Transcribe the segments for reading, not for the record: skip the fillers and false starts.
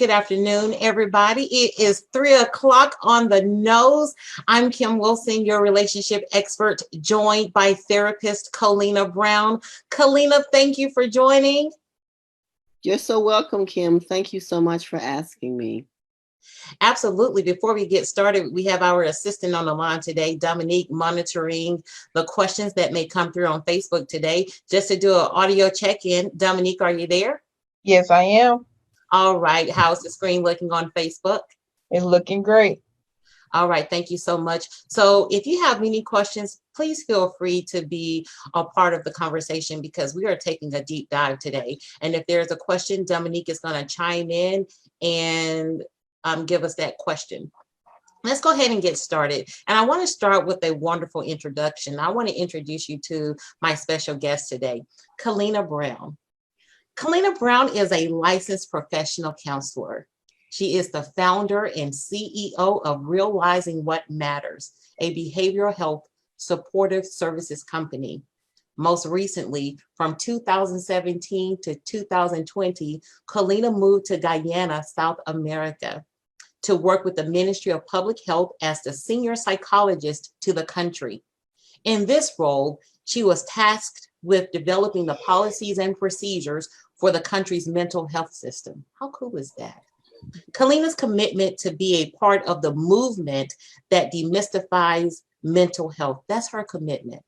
Good afternoon, everybody. It is 3 o'clock on the nose. I'm Kim Wilson, your relationship expert, joined by therapist Colena Brown. Colena, thank you for joining. You're so welcome, Kim. Thank you so much for asking me. Absolutely. Before we get started, we have our assistant on the line today, Dominique, monitoring the questions that may come through on Facebook today. Just to do an audio check-in. Dominique, are you there? Yes, I am. All right. How's the screen looking on Facebook? It's looking great. All right, thank you so much. So if you have any questions, please feel free to be a part of the conversation because we are taking a deep dive today. And if there's a question, Dominique is going to chime in and give us that question. Let's go ahead and get started. And I want to start with a wonderful introduction. I want to introduce you to my special guest today, Colena Brown. Colena Brown is a licensed professional counselor. She is the founder and CEO of Realizing What Matters, a behavioral health supportive services company. Most recently, from 2017 to 2020, Colena moved to Guyana, South America, to work with the Ministry of Public Health as the senior psychologist to the country. In this role, she was tasked with developing the policies and procedures for the country's mental health system. How cool is that? Colena's commitment to be a part of the movement that demystifies mental health. That's her commitment.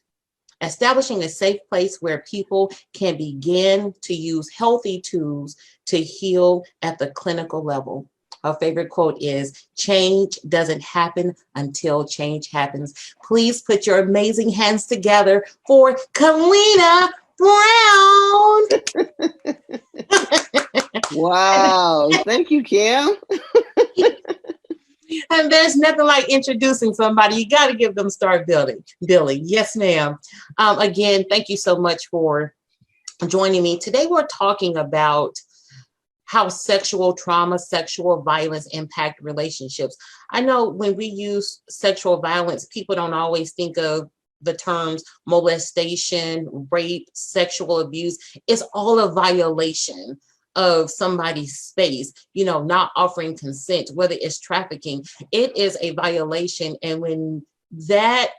Establishing a safe place where people can begin to use healthy tools to heal at the clinical level. Her favorite quote is, "Change doesn't happen until change happens." Please put your amazing hands together for Colena Brown. Wow. Thank you, Kim. And there's nothing like introducing somebody. You got to give them start building. Yes, ma'am. Again, thank you so much for joining me. Today, we're talking about how sexual trauma, sexual violence impact relationships. I know when we use sexual violence, people don't always think of the terms molestation, rape, sexual abuse. It's all a violation of somebody's space, not offering consent, whether it's trafficking, it is a violation. And when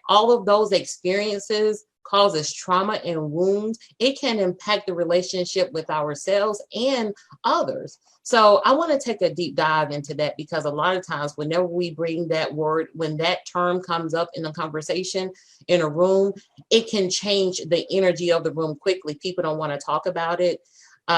all of those experiences causes trauma and wounds, it can impact the relationship with ourselves and others. So I want to take a deep dive into that because a lot of times whenever we bring that word, when that term comes up in a conversation in a room, it can change the energy of the room quickly. People don't want to talk about it.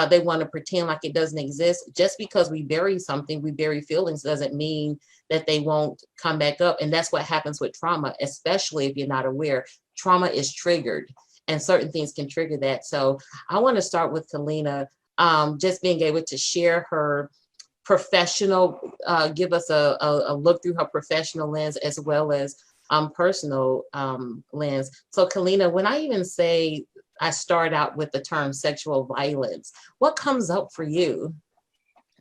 They want to pretend like it doesn't exist. Just because we bury something, we bury feelings, doesn't mean that they won't come back up. And that's what happens with trauma, especially if you're not aware. Trauma is triggered and certain things can trigger that. So I want to start with Colena, just being able to share her professional, give us a look through her professional lens as well as personal lens. So Colena, when I even say I start out with the term sexual violence, what comes up for you?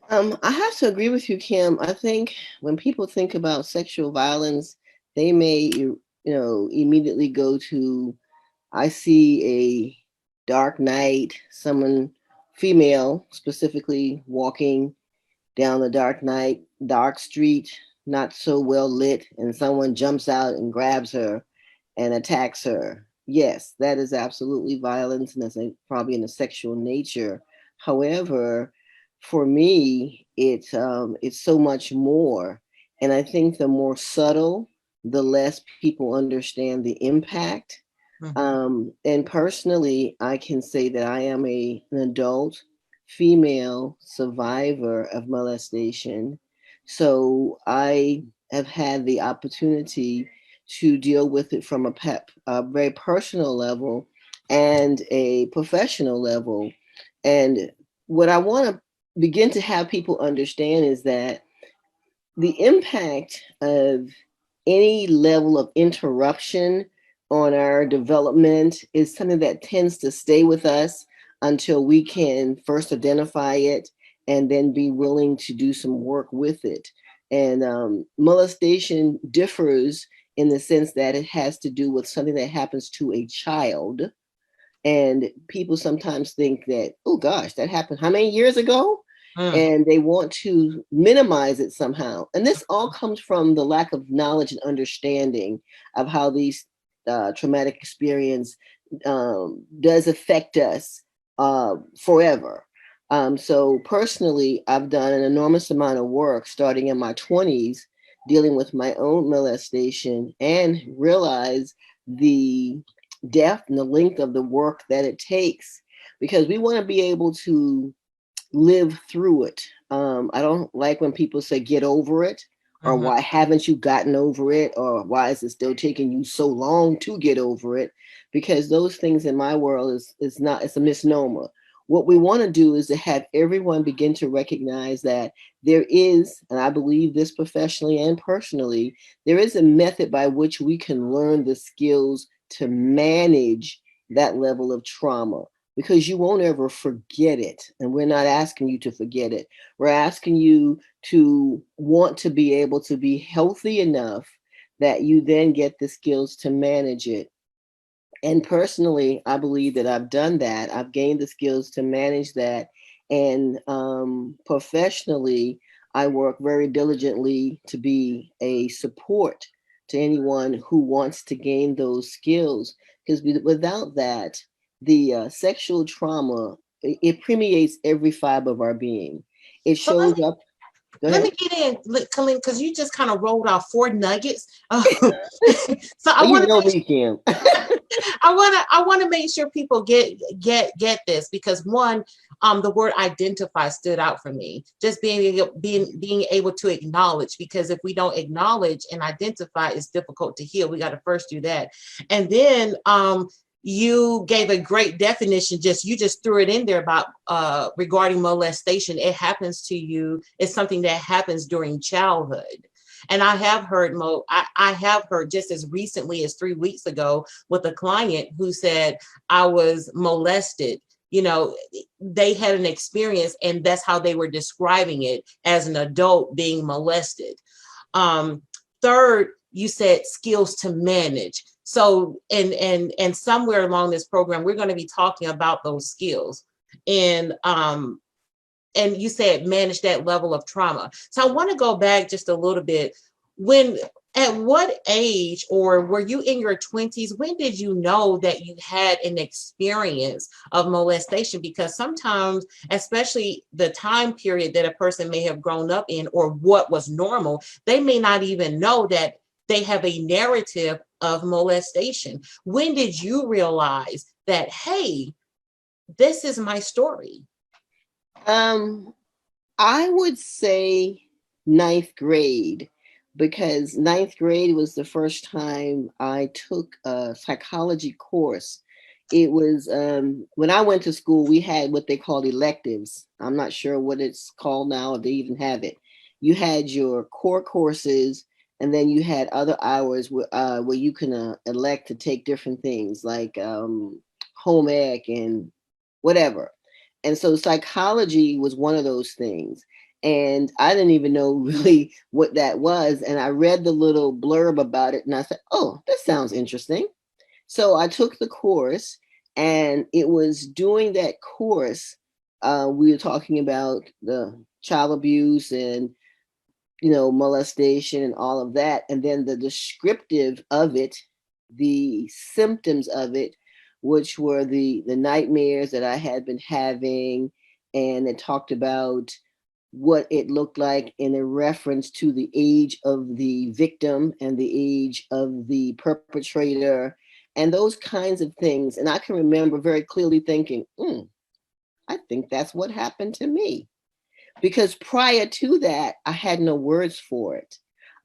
I have to agree with you, Kim. I think when people think about sexual violence, they may, immediately go to, I see a dark night, someone, female specifically, walking down the dark street, not so well lit, and someone jumps out and grabs her and attacks her. Yes, that is absolutely violence, and that's probably in a sexual nature. However, for me, it's so much more, and I think the more subtle, the less people understand the impact. And personally, I can say that I am an adult female survivor of molestation. So I have had the opportunity to deal with it from a very personal level and a professional level. And what I want to begin to have people understand is that the impact of any level of interruption on our development is something that tends to stay with us until we can first identify it and then be willing to do some work with it. And molestation differs in the sense that it has to do with something that happens to a child. And people sometimes think that, oh gosh, that happened how many years ago? Mm. and they want to minimize it somehow. And this all comes from the lack of knowledge and understanding of how these traumatic experience does affect us forever. So personally, I've done an enormous amount of work starting in my 20s, dealing with my own molestation, and realize the depth and the length of the work that it takes, because we want to be able to live through it. I don't like when people say get over it, or Mhm. why haven't you gotten over it, or why is it still taking you so long to get over it? Because those things in my world is not, it's a misnomer. What we want to do is to have everyone begin to recognize that there is, and I believe this professionally and personally, there is a method by which we can learn the skills to manage that level of trauma, because you won't ever forget it. And we're not asking you to forget it. We're asking you to want to be able to be healthy enough that you then get the skills to manage it. And personally, I believe that I've done that. I've gained the skills to manage that. And professionally, I work very diligently to be a support to anyone who wants to gain those skills. Because without that, the sexual trauma, it permeates every fiber of our being. It So let shows me up. Go let ahead. me get in, Colleen, because you just kind of rolled off four nuggets. So I Well, you want to know make me, Kim. I want to make sure people get this, because one, the word identify stood out for me. Just being able to acknowledge, because if we don't acknowledge and identify, it's difficult to heal. We got to first do that. And then you gave a great definition, you just threw it in there about regarding molestation. It happens to you, it's something that happens during childhood. And I have heard just as recently as 3 weeks ago with a client who said, I was molested. You know, they had an experience, and that's how they were describing it, as an adult being molested. Um, Third, you said skills to manage. So, and somewhere along this program, we're going to be talking about those skills. And you said manage that level of trauma. So I want to go back just a little bit. When, at what age, or were you in your 20s, when did you know that you had an experience of molestation? Because sometimes, especially the time period that a person may have grown up in, or what was normal, they may not even know that they have a narrative of molestation. When did you realize that, hey, this is my story? Um, I would say ninth grade, because ninth grade was the first time I took a psychology course. It was when I went to school, we had what they called electives. I'm not sure what it's called now, if they even have it. You had your core courses, and then you had other hours where you can elect to take different things like home ec and whatever. And so psychology was one of those things. And I didn't even know really what that was. And I read the little blurb about it, and I said, oh, that sounds interesting. So I took the course, and it was during that course, we were talking about the child abuse and, molestation and all of that. And then the descriptive of it, the symptoms of it, which were the nightmares that I had been having, and it talked about what it looked like in a reference to the age of the victim and the age of the perpetrator and those kinds of things. And I can remember very clearly thinking, I think that's what happened to me. Because prior to that, I had no words for it.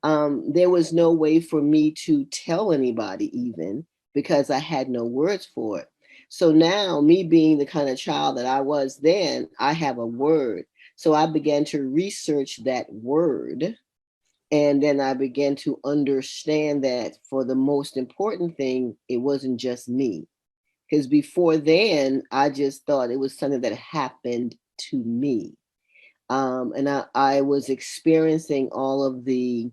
There was no way for me to tell anybody, even because I had no words for it. So now, me being the kind of child that I was then, I have a word. So I began to research that word. And then I began to understand that for the most important thing, it wasn't just me. Because before then, I just thought it was something that happened to me. And I was experiencing all of the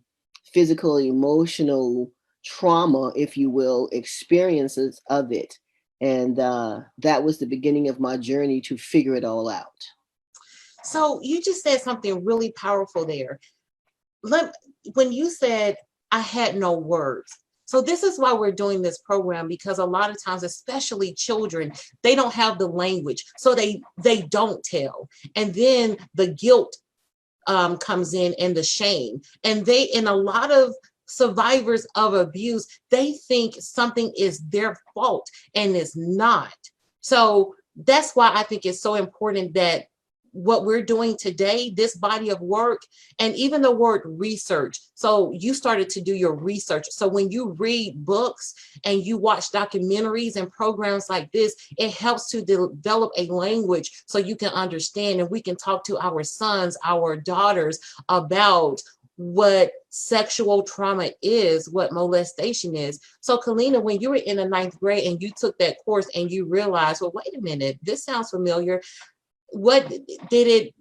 physical, emotional trauma, if you will, experiences of it. And that was the beginning of my journey to figure it all out. So you just said something really powerful there. Let, when you said I had no words. So this is why we're doing this program, because a lot of times, especially children, they don't have the language, so they don't tell, and then the guilt comes in, and the shame, and a lot of survivors of abuse, they think something is their fault, and it's not. So that's why I think it's so important that what we're doing today, this body of work, and even the word research. So you started to do your research. So when you read books and you watch documentaries and programs like this, it helps to develop a language so you can understand, and we can talk to our sons, our daughters about what sexual trauma is, what molestation is. So Colena, when you were in the ninth grade and you took that course and you realized, well, wait a minute, this sounds familiar. What did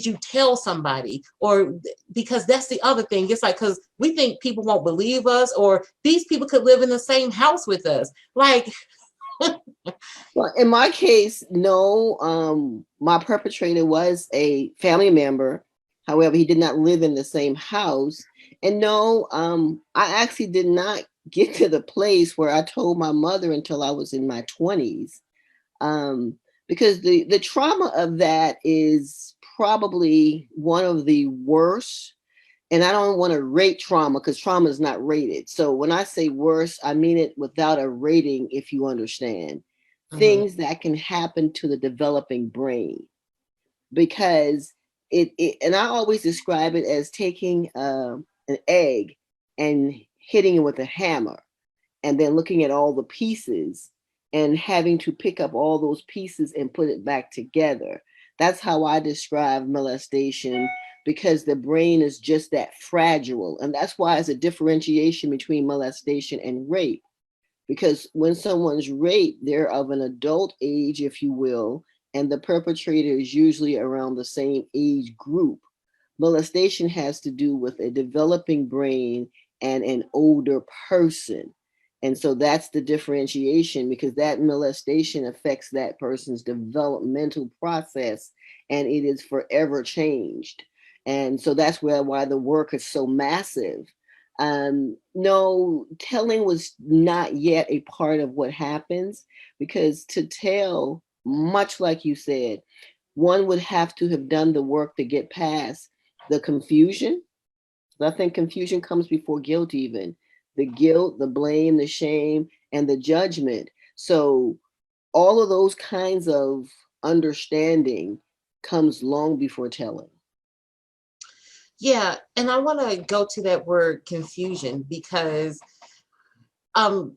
you tell somebody? Or because that's the other thing, it's like, because we think people won't believe us, or these people could live in the same house with us, like. Well, in my case, no. My perpetrator was a family member. However, he did not live in the same house. And no, I actually did not get to the place where I told my mother until I was in my 20s. Because the trauma of that is probably one of the worst. And I don't want to rate trauma, because trauma is not rated. So when I say worse, I mean it without a rating, if you understand. Mhm. Things that can happen to the developing brain, because it and I always describe it as taking an egg and hitting it with a hammer, and then looking at all the pieces and having to pick up all those pieces and put it back together. That's how I describe molestation, because the brain is just that fragile. And that's why it's a differentiation between molestation and rape. Because when someone's raped, they're of an adult age, if you will, and the perpetrator is usually around the same age group. Molestation has to do with a developing brain and an older person. And so that's the differentiation, because that molestation affects that person's developmental process, and it is forever changed. And so that's why the work is so massive. No, telling was not yet a part of what happens, because to tell, much like you said, one would have to have done the work to get past the confusion. I think confusion comes before guilt, even the guilt, the blame, the shame, and the judgment. So all of those kinds of understanding comes long before telling. Yeah, and I want to go to that word confusion, because um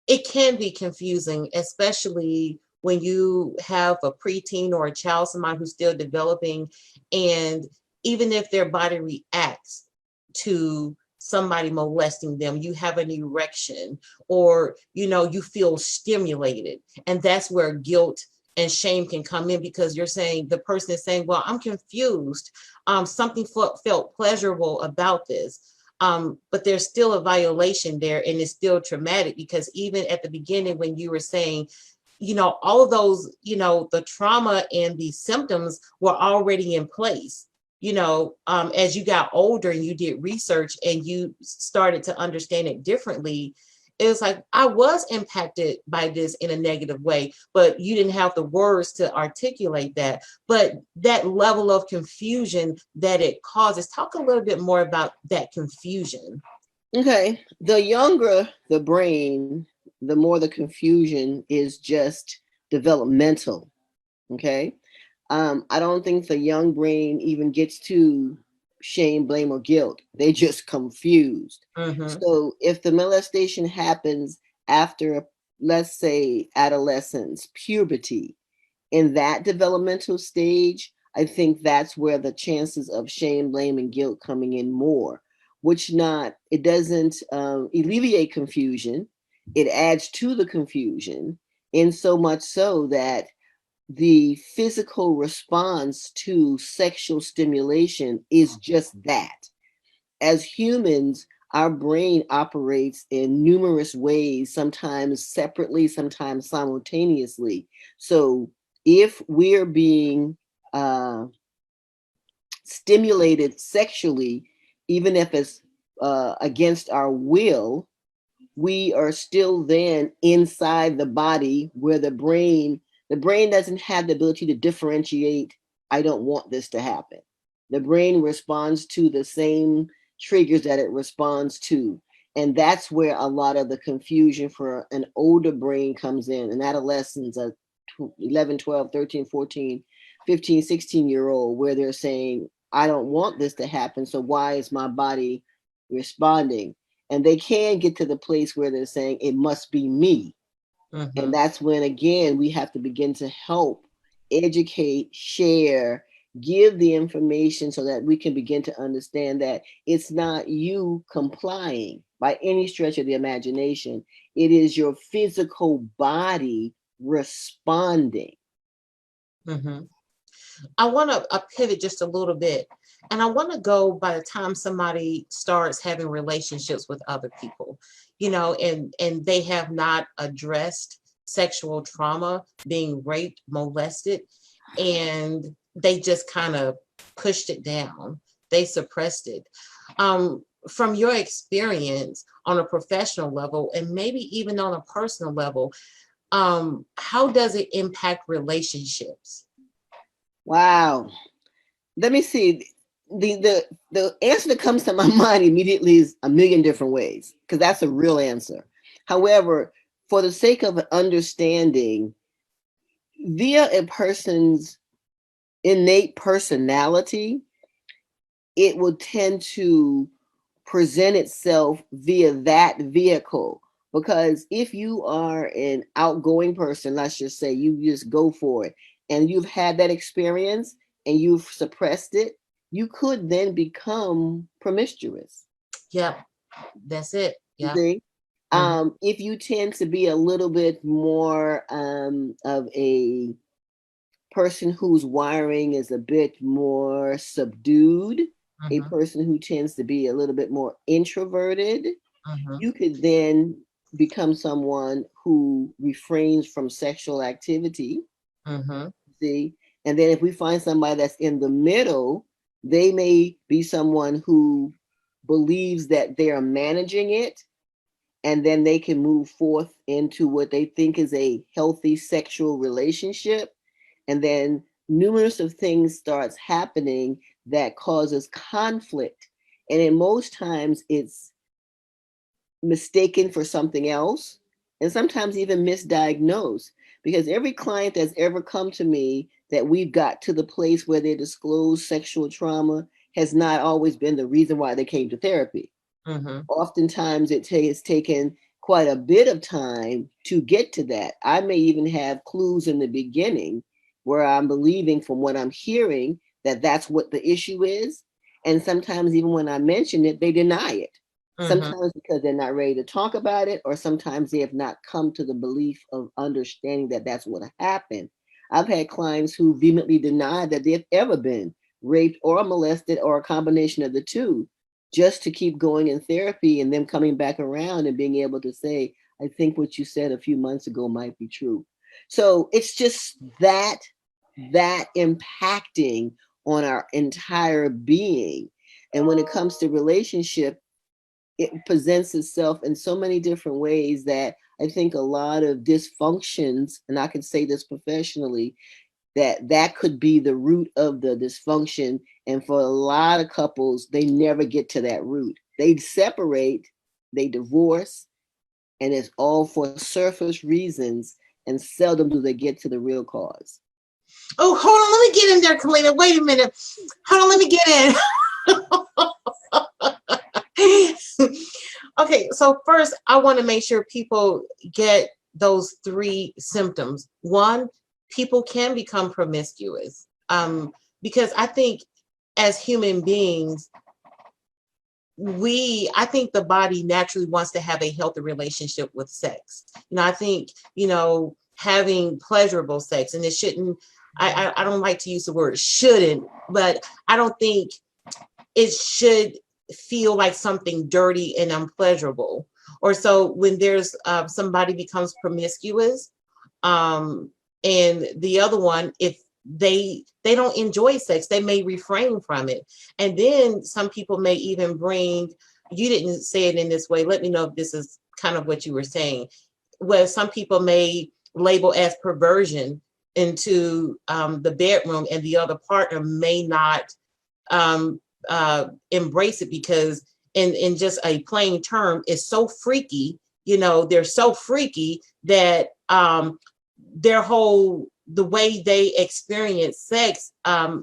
it can be confusing, especially when you have a preteen or a child, somebody who's still developing, and even if their body reacts to somebody molesting them, you have an erection, or you feel stimulated, and that's where guilt and shame can come in, because you're saying, the person is saying, well, I'm confused, something felt pleasurable about this, but there's still a violation there, and it's still traumatic, because even at the beginning, when you were saying, all of those, the trauma and the symptoms were already in place. As you got older and you did research and you started to understand it differently, it was like, I was impacted by this in a negative way, but you didn't have the words to articulate that. But that level of confusion that it causes, talk a little bit more about that confusion. Okay, the younger the brain, the more the confusion is just developmental. Okay. I don't think the young brain even gets to shame, blame, or guilt. They just confused. Mm-hmm. So if the molestation happens after, let's say, adolescence, puberty, in that developmental stage, I think that's where the chances of shame, blame, and guilt coming in more, which not, it doesn't alleviate confusion. It adds to the confusion, in so much so that the physical response to sexual stimulation is just that. As humans, our brain operates in numerous ways, sometimes separately, sometimes simultaneously. So if we're being stimulated sexually, even if it's against our will, we are still then inside the body where the brain doesn't have the ability to differentiate, I don't want this to happen. The brain responds to the same triggers that it responds to. And that's where a lot of the confusion for an older brain comes in. An adolescence, a 11, 12, 13, 14, 15, 16-year-old, where they're saying, I don't want this to happen. So why is my body responding? And they can get to the place where they're saying, it must be me. Mm-hmm. And that's when, again, we have to begin to help, educate, share, give the information so that we can begin to understand that it's not you complying by any stretch of the imagination. It is your physical body responding. Mm-hmm. I want to pivot just a little bit. And I want to go by the time somebody starts having relationships with other people, and they have not addressed sexual trauma, being raped, molested, and they just kind of pushed it down. They suppressed it. From your experience on a professional level, and maybe even on a personal level, how does it impact relationships? Wow. Let me see. The answer that comes to my mind immediately is a million different ways, because that's a real answer. However, for the sake of understanding, via a person's innate personality, it will tend to present itself via that vehicle. Because if you are an outgoing person, let's just say you just go for it, and you've had that experience and you've suppressed it, you could then become promiscuous. Yep, that's it. You Yeah. see? If you tend to be a little bit more of a person whose wiring is a bit more subdued, a Mm-hmm. person who tends to be a little bit more introverted, Mm-hmm. you could then become someone who refrains from sexual activity. Mm-hmm. See? And then if we find somebody that's in the middle, they may be someone who believes that they are managing it, and then they can move forth into what they think is a healthy sexual relationship. And then numerous of things starts happening that causes conflict. And in most times it's mistaken for something else, and sometimes even misdiagnosed, because every client that's ever come to me that we've got to the place where they disclose sexual trauma has not always been the reason why they came to therapy. Mm-hmm. Oftentimes it has taken quite a bit of time to get to that. I may even have clues in the beginning where I'm believing from what I'm hearing that that's what the issue is. And sometimes even when I mention it, they deny it. Mm-hmm. Sometimes because they're not ready to talk about it, or sometimes they have not come to the belief of understanding that that's what happened. I've had clients who vehemently deny that they've ever been raped or molested or a combination of the two, just to keep going in therapy and then coming back around and being able to say, I think what you said a few months ago might be true. So it's just that impacting on our entire being. And when it comes to relationship, it presents itself in so many different ways that I think a lot of dysfunctions, and I can say this professionally, that could be the root of the dysfunction. And for a lot of couples, they never get to that root. They separate, they divorce, and it's all for surface reasons, and seldom do they get to the real cause. Oh, hold on. Let me get in there, Colena. Wait a minute. Hold on. Let me get in. Okay. So first, I want to make sure people get those three symptoms. One, people can become promiscuous. Because I think as human beings, I think the body naturally wants to have a healthy relationship with sex. I think, having pleasurable sex, and it shouldn't, I don't like to use the word shouldn't, but I don't think it should feel like something dirty and unpleasurable. Or so when there's somebody becomes promiscuous, and the other one, if they don't enjoy sex. They may refrain from it. And then some people may even bring, you didn't say it in this way, let me know if this is kind of what you were saying, where some people may label as perversion into the bedroom, and the other partner may not embrace it, because in just a plain term, it's so freaky. They're so freaky that the way they experience sex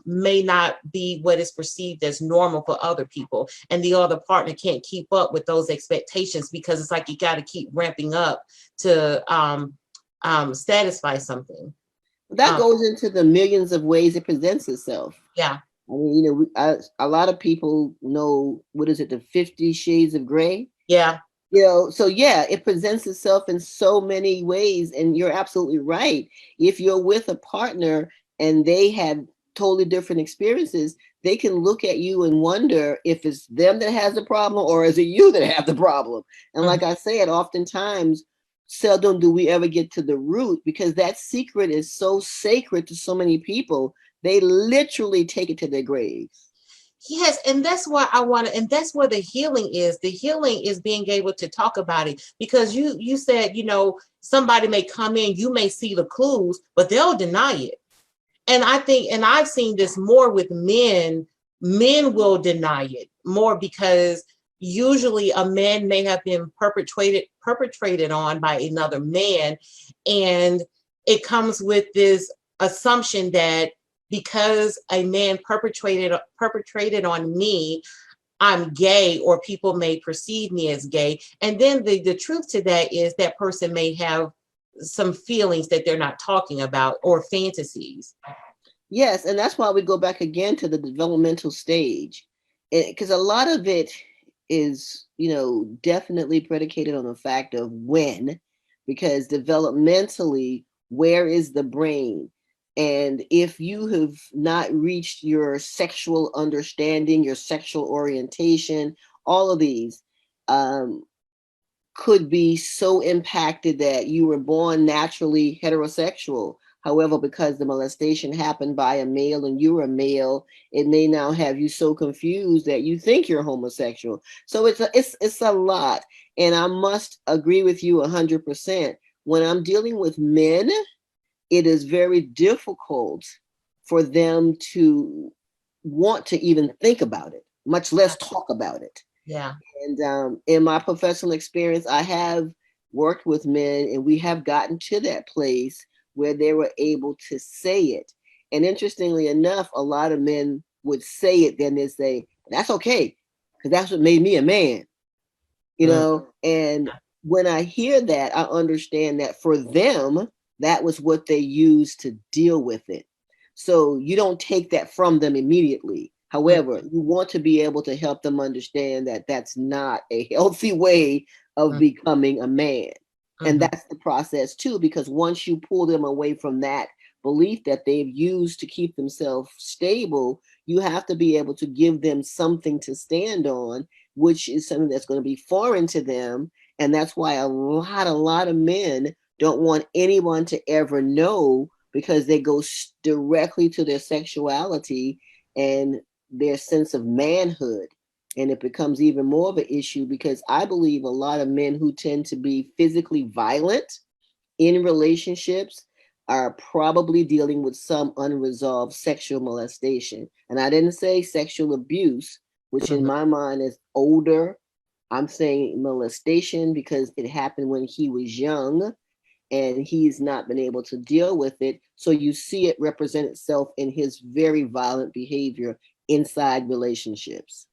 may not be what is perceived as normal for other people, and the other partner can't keep up with those expectations, because it's like you got to keep ramping up to satisfy something. That goes into the millions of ways it presents itself. Yeah. I mean, a lot of people know, what is it, the 50 Shades of Grey? Yeah. So yeah, it presents itself in so many ways. And you're absolutely right. If you're with a partner and they have totally different experiences, they can look at you and wonder if it's them that has the problem or is it you that have the problem. And like I said, oftentimes, seldom do we ever get to the root, because that secret is so sacred to so many people. They literally take it to their graves. Yes, and that's why I want to, and that's where the healing is. The healing is being able to talk about it, because you said, somebody may come in, you may see the clues, but they'll deny it. And I think, and I've seen this more with men will deny it more, because usually a man may have been perpetrated on by another man, and it comes with this assumption that because a man perpetrated on me, I'm gay, or people may perceive me as gay. And then the truth to that is that person may have some feelings that they're not talking about, or fantasies. Yes, and that's why we go back again to the developmental stage, because a lot of it is, definitely predicated on the fact of when, because developmentally, where is the brain? And if you have not reached your sexual understanding, your sexual orientation, all of these could be so impacted that you were born naturally heterosexual. However, because the molestation happened by a male and you're a male, it may now have you so confused that you think you're homosexual. So it's a lot. And I must agree with you 100%. When I'm dealing with men, it is very difficult for them to want to even think about it, much less talk about it. Yeah. And in my professional experience, I have worked with men, and we have gotten to that place where they were able to say it. And interestingly enough, a lot of men would say it, then they say, that's okay, because that's what made me a man, And when I hear that, I understand that for them, that was what they used to deal with it. So you don't take that from them immediately. However, you want to be able to help them understand that that's not a healthy way of becoming a man. And that's the process too, because once you pull them away from that belief that they've used to keep themselves stable, you have to be able to give them something to stand on, which is something that's going to be foreign to them. And that's why a lot of men don't want anyone to ever know, because they go directly to their sexuality and their sense of manhood. And it becomes even more of an issue, because I believe a lot of men who tend to be physically violent in relationships are probably dealing with some unresolved sexual molestation. And I didn't say sexual abuse, which in my mind is older. I'm saying molestation because it happened when he was young and he's not been able to deal with it. So you see it represent itself in his very violent behavior inside relationships.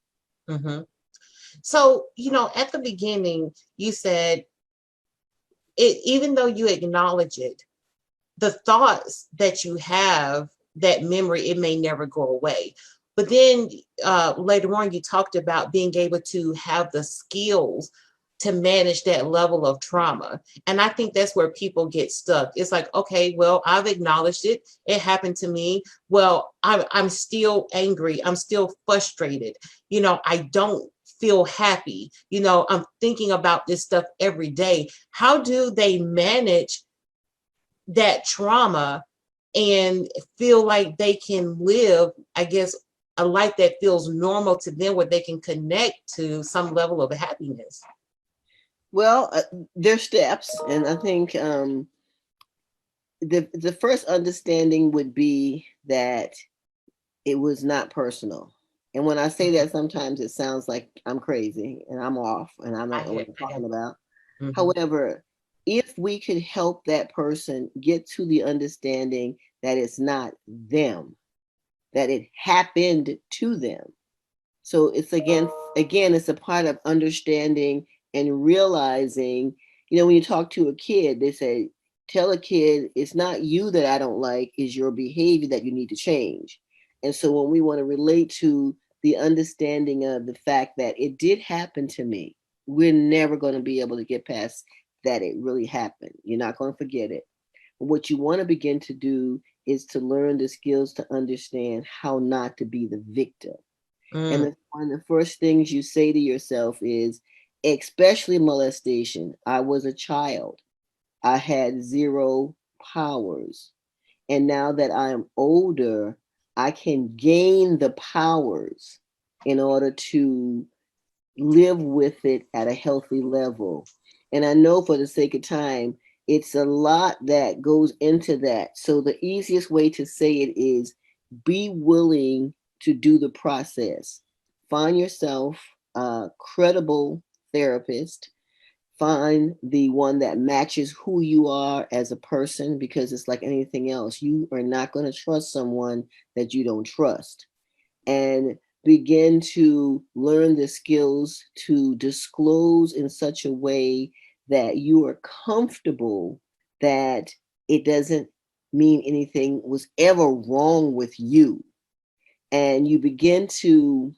So, at the beginning, you said, even though you acknowledge it, the thoughts that you have, that memory, it may never go away. But then later on, you talked about being able to have the skills to manage that level of trauma. And I think that's where people get stuck. It's like, okay, well, I've acknowledged it. It happened to me. Well, I'm still angry. I'm still frustrated. I don't feel happy. I'm thinking about this stuff every day. How do they manage that trauma and feel like they can live, I guess, a life that feels normal to them, where they can connect to some level of happiness? Well, there's steps, and I think the first understanding would be that it was not personal. And when I say that, sometimes it sounds like I'm crazy and I'm off and I'm I not know what get, I'm I get. talking about. Mhm. However, if we could help that person get to the understanding that it's not them, that it happened to them. So it's again, it's a part of understanding and realizing, when you talk to a kid, they say, tell a kid it's not you that I don't like, is your behavior that you need to change. And so when we want to relate to the understanding of the fact that it did happen to me, we're never going to be able to get past that it really happened. You're not going to forget it. What you want to begin to do is to learn the skills to understand how not to be the victim. And Mm, one of the first things you say to yourself is, especially molestation, I was a child. I had zero powers. And now that I am older, I can gain the powers in order to live with it at a healthy level. And I know for the sake of time, it's a lot that goes into that. So the easiest way to say it is be willing to do the process. Find yourself a credible therapist. Find the one that matches who you are as a person, because it's like anything else. You are not going to trust someone that you don't trust. And begin to learn the skills to disclose in such a way that you are comfortable that it doesn't mean anything was ever wrong with you. And you begin to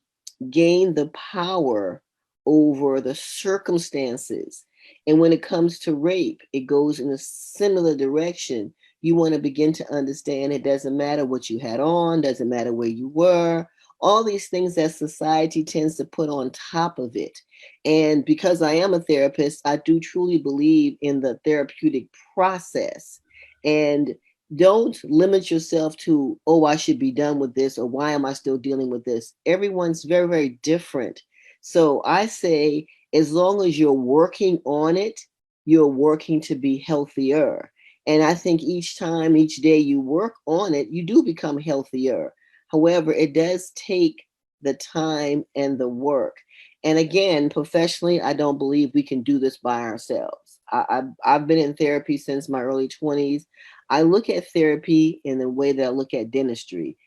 gain the power over the circumstances. And when it comes to rape, it goes in a similar direction. You want to begin to understand it doesn't matter what you had on, doesn't matter where you were, all these things that society tends to put on top of it. And because I am a therapist, I do truly believe in the therapeutic process. And don't limit yourself to, oh, I should be done with this, or why am I still dealing with this? Everyone's very, very different. So I say, as long as you're working on it, you're working to be healthier. And I think each time, each day you work on it, you do become healthier. However, it does take the time and the work. And again, professionally, I don't believe we can do this by ourselves. I've been in therapy since my early 20s. I look at therapy in the way that I look at dentistry.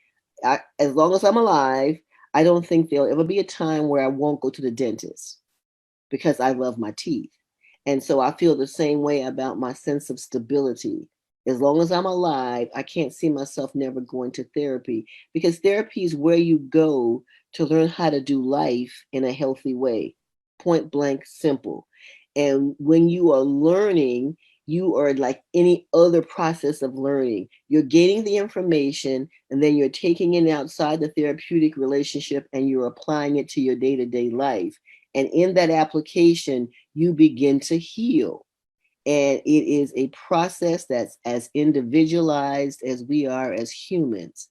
As long as I'm alive, I don't think there'll ever be a time where I won't go to the dentist because I love my teeth. And so I feel the same way about my sense of stability. As long as I'm alive, I can't see myself never going to therapy, because therapy is where you go to learn how to do life in a healthy way. Point blank, simple. And when you are learning, you are like any other process of learning. You're gaining the information and then you're taking it outside the therapeutic relationship and you're applying it to your day to day life. And in that application, you begin to heal. And it is a process that's as individualized as we are as humans.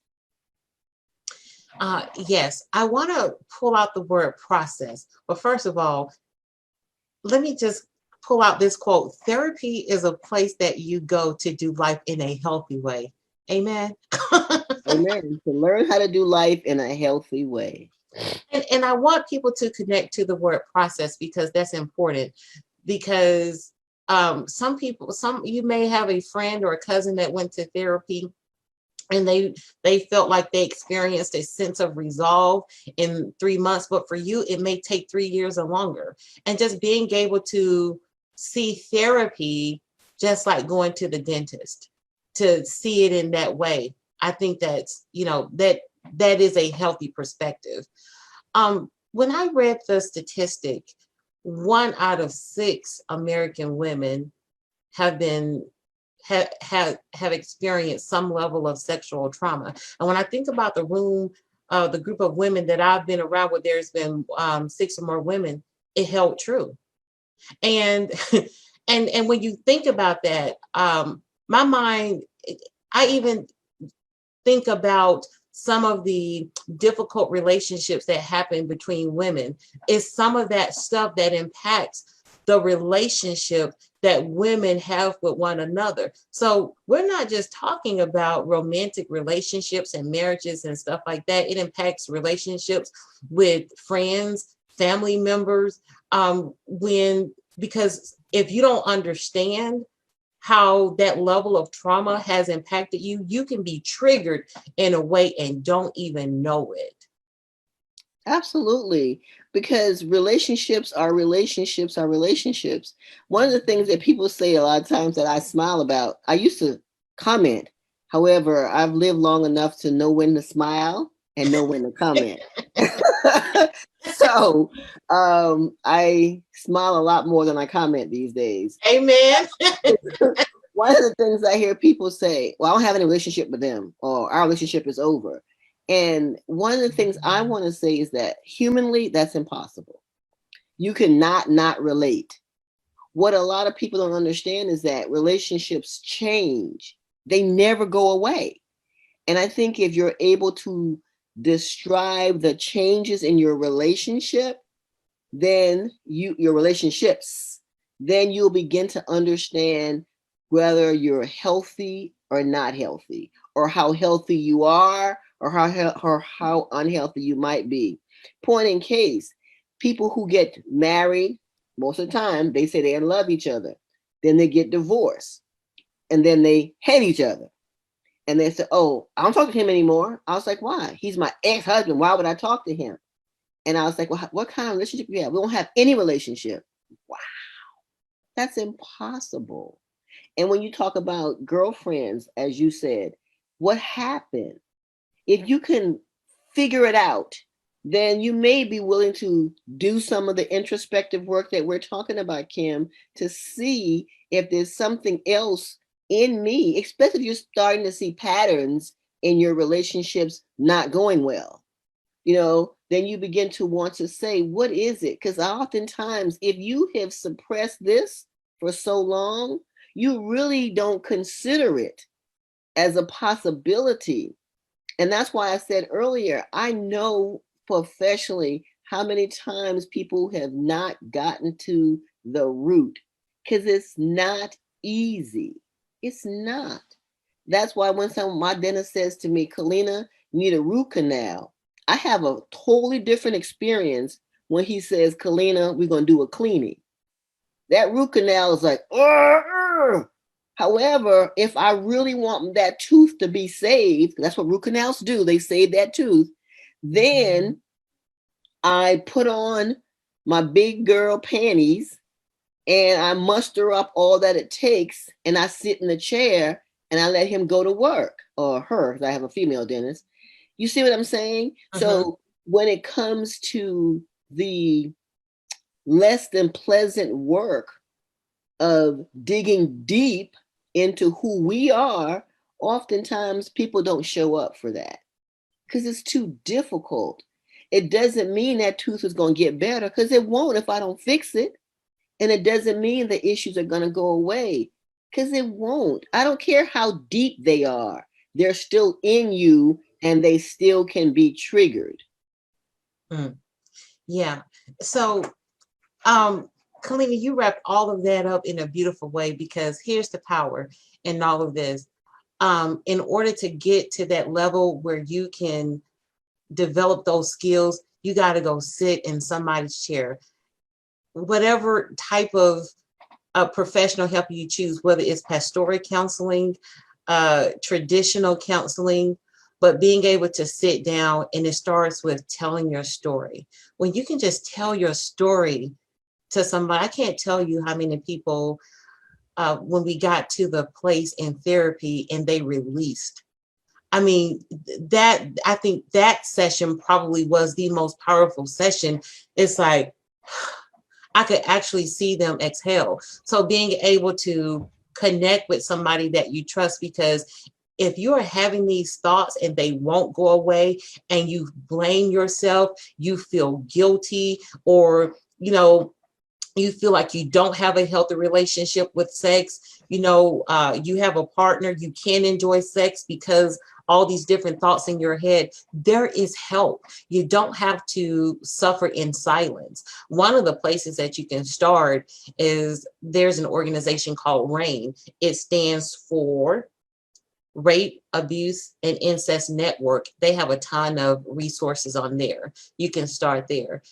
yes, I want to pull out the word process. But first of all, let me just pull out this quote: therapy is a place that you go to do life in a healthy way. Amen. Amen. To learn how to do life in a healthy way. And I want people to connect to the word process, because that's important. Because some people, you may have a friend or a cousin that went to therapy, and they felt like they experienced a sense of resolve in 3 months, but for you it may take 3 years or longer. And just being able to see therapy just like going to the dentist, to see it in that way, I think that's, that is a healthy perspective. When I read the statistic, 1 out of 6 American women have been have experienced some level of sexual trauma. And when I think about the group of women that I've been around, where there's been 6 or more women, it held true. And and when you think about that, my mind, I even think about some of the difficult relationships that happen between women, it's some of that stuff that impacts the relationship that women have with one another. So we're not just talking about romantic relationships and marriages and stuff like that. It impacts relationships with friends, family members, because if you don't understand how that level of trauma has impacted you, you can be triggered in a way and don't even know it. Absolutely. Because relationships are relationships are relationships. One of the things that people say a lot of times that I smile about, I used to comment. However, I've lived long enough to know when to smile and know when to comment. So I smile a lot more than I comment these days. Amen. One of the things I hear people say, well, I don't have any relationship with them, or our relationship is over. And one of the things I want to say is that humanly, that's impossible. You cannot not relate. What a lot of people don't understand is that relationships change. They never go away. And I think if you're able to describe the changes in your relationship, then your relationships, then you'll begin to understand whether you're healthy or not healthy, or how healthy you are, or how unhealthy you might be. Point in case, people who get married, most of the time, they say they love each other. Then they get divorced, and then they hate each other. And they say, oh, I don't talk to him anymore. I was like, why? He's my ex-husband. Why would I talk to him? And I was like, well, what kind of relationship do you have? We don't have any relationship. Wow, that's impossible. And when you talk about girlfriends, as you said, what happened? If you can figure it out, then you may be willing to do some of the introspective work that we're talking about, Kim, to see if there's something else in me, especially if you're starting to see patterns in your relationships not going well. Then you begin to want to say, what is it? Because oftentimes, if you have suppressed this for so long, you really don't consider it as a possibility. And that's why I said earlier, I know professionally how many times people have not gotten to the root, because it's not easy. It's not. That's why when my dentist says to me, Colena, you need a root canal, I have a totally different experience when he says, Colena, we're going to do a cleaning. That root canal is like, Ugh. However, if I really want that tooth to be saved, that's what root canals do, they save that tooth, then I put on my big girl panties and I muster up all that it takes, and I sit in the chair and I let him go to work, or her, because I have a female dentist. You see what I'm saying? So when it comes to the less than pleasant work of digging deep into who we are, oftentimes people don't show up for that because it's too difficult. It doesn't mean that tooth is going to get better, because it won't if I don't fix it. And it doesn't mean the issues are going to go away, because it won't. I don't care how deep they are. They're still in you and they still can be triggered. Yeah. So, Colena, you wrapped all of that up in a beautiful way, because here's the power in all of this. In order to get to that level where you can develop those skills, you got to go sit in somebody's chair. Whatever type of professional help you choose, whether it's pastoral counseling, traditional counseling, but being able to sit down, and it starts with telling your story. When you can just tell your story to somebody, I can't tell you how many people, when we got to the place in therapy and they released. I mean, I think that session probably was the most powerful session. It's like, I could actually see them exhale. So being able to connect with somebody that you trust, because if you are having these thoughts and they won't go away and you blame yourself, you feel guilty, or, you feel like you don't have a healthy relationship with sex, you have a partner, you can't enjoy sex because all these different thoughts in your head, there is help. You don't have to suffer in silence. One of the places that you can start is there's an organization called RAIN. It stands for Rape, Abuse, and Incest Network. They have a ton of resources on there. You can start there.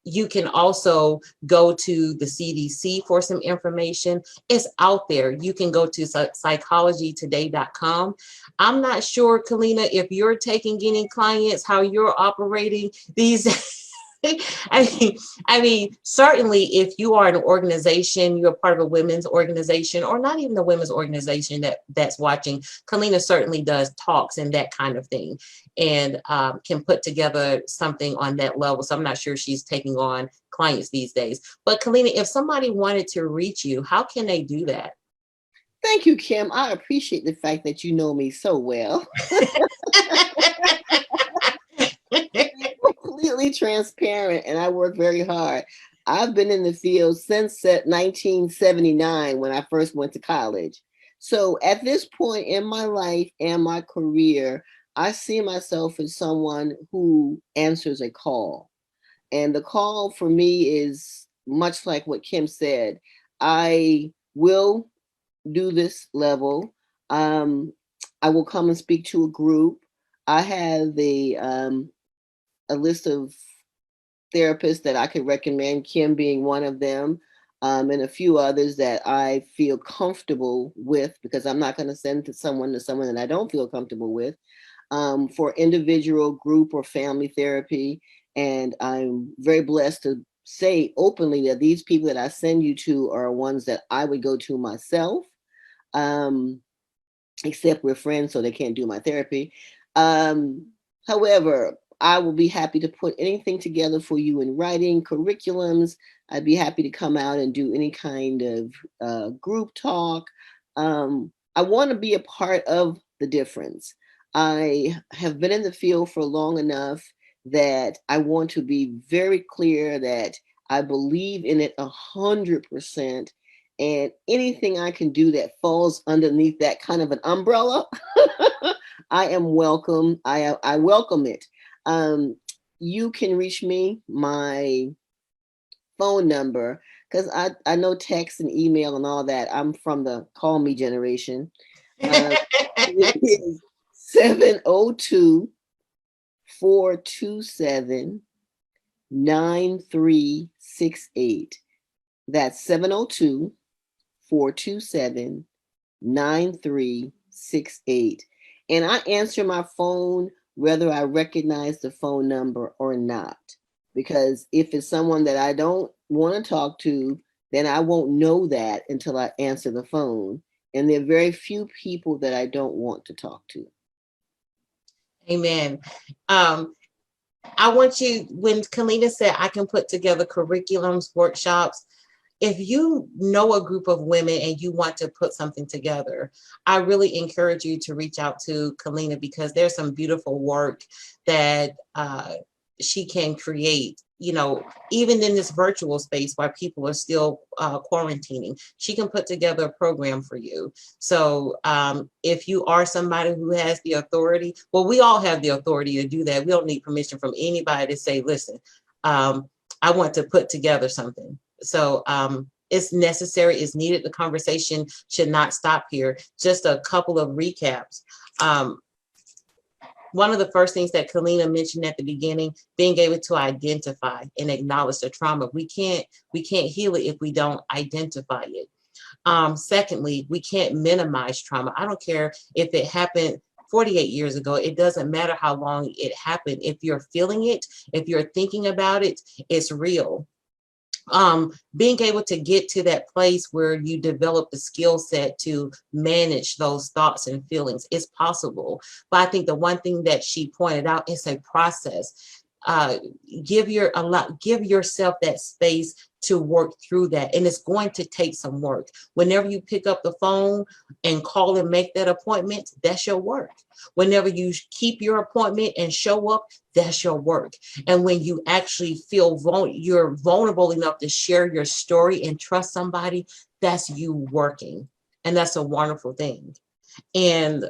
You can also go to the CDC for some information. It's out there. You can go to psychologytoday.com. I'm not sure, Colena, if you're taking any clients, how you're operating these. I mean, certainly if you are an organization, you're part of a women's organization, or not even a women's organization that's watching, Colena certainly does talks and that kind of thing, and can put together something on that level. So I'm not sure she's taking on clients these days. But Colena, if somebody wanted to reach you, how can they do that? Thank you, Kim. I appreciate the fact that you know me so well. Completely transparent, and I work very hard. I've been in the field since 1979 when I first went to college. So at this point in my life and my career, I see myself as someone who answers a call. And the call for me is much like what Kim said. I will do this level. I will come and speak to a group. I have a list of therapists that I could recommend, Kim being one of them, and a few others that I feel comfortable with, because I'm not going to send to someone that I don't feel comfortable with, for individual, group, or family therapy. And I'm very blessed to say openly that these people that I send you to are ones that I would go to myself, except we're friends, so they can't do my therapy. However, I will be happy to put anything together for you in writing, curriculums. I'd be happy to come out and do any kind of group talk. I want to be a part of the difference. I have been in the field for long enough that I want to be very clear that I believe in it 100%. And anything I can do that falls underneath that kind of an umbrella, I am welcome. I welcome it. You can reach me, my phone number, because I know text and email and all that. I'm from the call me generation. It is 702-427-9368. That's 702-427-9368. And I answer my phone whether I recognize the phone number or not. Because if it's someone that I don't want to talk to, then I won't know that until I answer the phone. And there are very few people that I don't want to talk to. Amen. I want you, when Colena said I can put together curriculums, workshops, if you know a group of women and you want to put something together, I really encourage you to reach out to Colena, because there's some beautiful work that she can create, even in this virtual space while people are still quarantining. She can put together a program for you. So if you are somebody who has the authority, well, we all have the authority to do that. We don't need permission from anybody to say, listen, I want to put together something. So it's necessary, it's needed. The conversation should not stop here. Just a couple of recaps. One of the first things that Colena mentioned at the beginning, being able to identify and acknowledge the trauma. We can't heal it if we don't identify it. Secondly, we can't minimize trauma. I don't care if it happened 48 years ago. It doesn't matter how long it happened. If you're feeling it, if you're thinking about it, it's real. Being able to get to that place where you develop the skill set to manage those thoughts and feelings is possible. But I think the one thing that she pointed out is a process. Give yourself that space to work through that. And it's going to take some work. Whenever you pick up the phone and call and make that appointment, that's your work. Whenever you keep your appointment and show up, that's your work. And when you actually feel you're vulnerable enough to share your story and trust somebody, that's you working. And that's a wonderful thing. And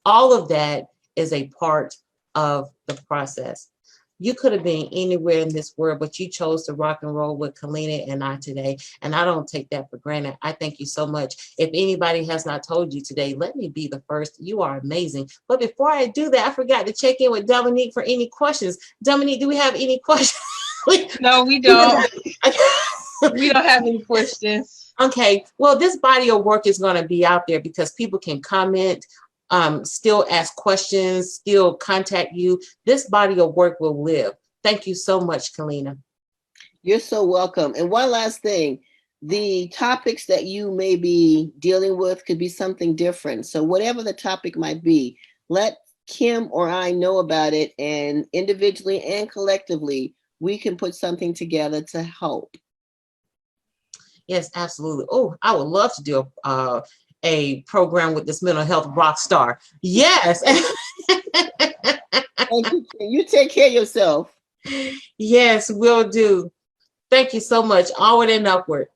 all of that is a part of the process. You could have been anywhere in this world, but you chose to rock and roll with Colena and I today. And I don't take that for granted. I thank you so much. If anybody has not told you today, let me be the first. You are amazing. But before I do that, I forgot to check in with Dominique for any questions. Dominique, do we have any questions? No, we don't. We don't have any questions. Okay. Well, this body of work is going to be out there because people can comment, still ask questions, still contact you. This body of work will live. Thank you so much, Colena. You're so welcome. And one last thing, the topics that you may be dealing with could be something different. So whatever the topic might be, let Kim or I know about it, and individually and collectively, we can put something together to help. Yes, absolutely. Oh, I would love to do a program with this mental health rock star. Yes. You take care of yourself. Yes, will do. Thank you so much. Onward and upward.